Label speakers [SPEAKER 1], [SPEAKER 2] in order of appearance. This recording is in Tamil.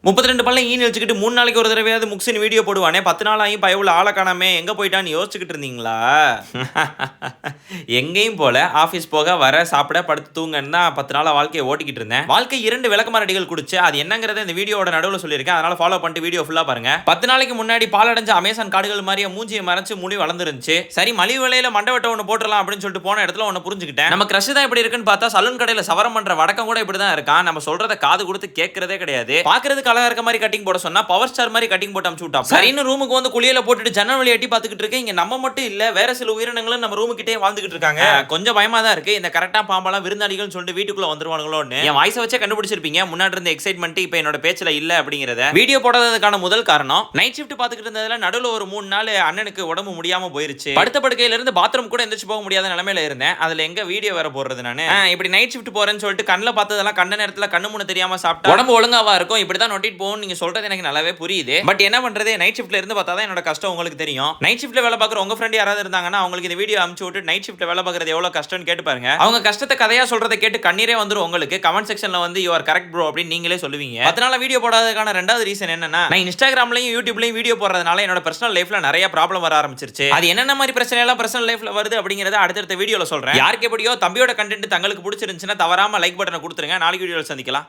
[SPEAKER 1] 32 பல்ல ஈன்னு வச்சுக்கிட்டு 3 நாளைக்கு ஒரு தடவையாவது முக்ஸின் வீடியோ போடுவானே 10 நாள் ஆகி பயவுல ஆளை காணாமே எங்க போயிட்டான்னு யோசிச்சுக்கிட்டு இருந்தீங்களா? எங்கேயும் போல ஆஃபீஸ் போக வர சாப்பிட படுத்து தூங்கன்னு தான் 10 நாளா வாழ்க்கையை ஓட்டிக்கிட்டு இருந்தேன். வாழ்க்கை 2 விளக்கமாரடிகள் குடிச்சு அது என்னங்கிறத இந்த வீடியோட நடுவில் சொல்லியிருக்கேன். அதனால ஃபாலோ பண்ணிட்டு வீடியோ ஃபுல்லா பாருங்க. 10 நாளைக்கு முன்னாடி பாலடைஞ்ச அமேசான் காடுகள் மாதிரியே மூஞ்சியை மறைச்சு முடி வளர்ந்துருந்துச்சு. சரி மலிவு விலையில மண்டவட்ட ஒன்று போட்டுடலாம் அப்படின்னு சொல்லிட்டு போன இடத்துல ஒன்று புரிஞ்சுக்கிட்டேன். நம்ம கிரஷ் தான் இப்படி இருக்குன்னு பார்த்தா சலூன் கடையில் சவரம் பண்ற வடக்கம் கூட இப்படி தான் இருக்கான். நம்ம சொல்றத காது கொடுத்து கேட்கறதே கிடையாது. பாக்குறதுக்கு அழகா இருக்க மாதிரி கட்டிங் போட சொன்னா பவர் ஸ்டார் மாதிரி கட்டிங் போட்டு அனுப்பிச்சு விட்டான். சரின்னு ரூமுக்கு வந்து குளியல போட்டுட்டு ஜன்னல் வழி எட்டி பார்த்துக்கிட்டு இருக்கேன். இங்க நம்ம மட்டும் இல்ல வேற சில உயிரினங்களும் நம்ம ரூமு கிட்டே வாழ்ந்துகிட்டு இருக்காங்க. கொஞ்சம் பயமா தான் இருக்கு. இந்த கரெக்டா பாம்பெல்லாம் விருந்தாளிகள் சொல்லிட்டு வீட்டுக்குள்ள வந்துருவானுங்களோன்னு என் வாய்ஸை வச்சே கண்டுபிடிச்சிருப்பீங்க. முன்னாடி இருந்த எக்ஸைட்மெண்ட் இப்போ என்னோட பேச்சுல இல்ல அப்படிங்கறத. வீடியோ போடாததுக்கான முதல் காரணம் நைட் ஷிஃப்ட் பார்த்துக்கிட்டு இருந்ததுல நடுவில் ஒரு 3 நாள் அண்ணனுக்கு உடம்பு முடியாம போயிருச்சு. படுத்த படுக்கையில இருந்து பாத்ரூம் கூட எந்திரிச்சு போக முடியாத நிலைமையில இருந்தேன். அதுல எங்க வீடியோ வேற போடுறது நானு. இப்படி நைட் ஷிஃப்ட் போறேன்னு சொல்லிட்டு கண்ணில் பார்த்ததெல்லாம் கண்ட நேரத்துல கண்ணு முன்ன தெரியாம சாப்பிட்டா உடம்பு ஒழுங்காவா இருக்கும். இப்படிதான் நோட்டிட் போகும் நீங்க சொல்றது எனக்கு நல்லாவே புரியுது. பட் என்ன பண்றது நைட் ஷிஃப்ட்ல இருந்து பார்த்தா தான் என்னோட கஷ்டம் உங்களுக்கு தெரியும். நைட் ஷிஃப்ட்ல வேலை பார்க்குற உங்க ஃப்ரெண்ட் யாராவது இருந்தாங்கன்னா அவங்களுக்கு இந்த வீடியோ அனுப்பிச்சு விட்டு நைட் ஷிஃப்ட்ல வேலை பார்க்கறது எவ்வளவு கஷ்டம்னு கேட்டு பாருங்க. அவங்க கஷ்டத்தை கதையா சொல்றதை கேட்டு கண்ணீரே வந்துரும் உங்களுக்கு. கமெண்ட் செக்ஷன்ல வந்து யூ ஆர் கரெக்ட் ப்ரோ அப்படின்னு நீங்களே சொல்லுவீங்க. அதனால வீடியோ போடாததுக்கான ரெண்டாவது ரீசன் என்னன்னா நான் இன்ஸ்டாகிராம்லயும் யூடியூப்லயும் வீடியோ போடுறதுனால என்னோட பர்சனல் லைஃப்ல நிறைய ப்ராப்ளம் வர ஆரம்பிச்சிருச்சு. அது என்னென்ன மாதிரி பிரச்சனை எல்லாம் பர்சனல் லைஃப்ல வருது அப்படிங்கறத அடுத்தடுத்த வீடியோல சொல்றேன். யாருக்கு எப்படியோ தம்பியோட கண்டென்ட் தங்களுக்கு பிடிச்சிருந்துச்சுன்னா தவறாம லைக் பட்டனை கொடுத்துருங்க. நாளைக்கு வீடியோல சந்திக்கலாம்.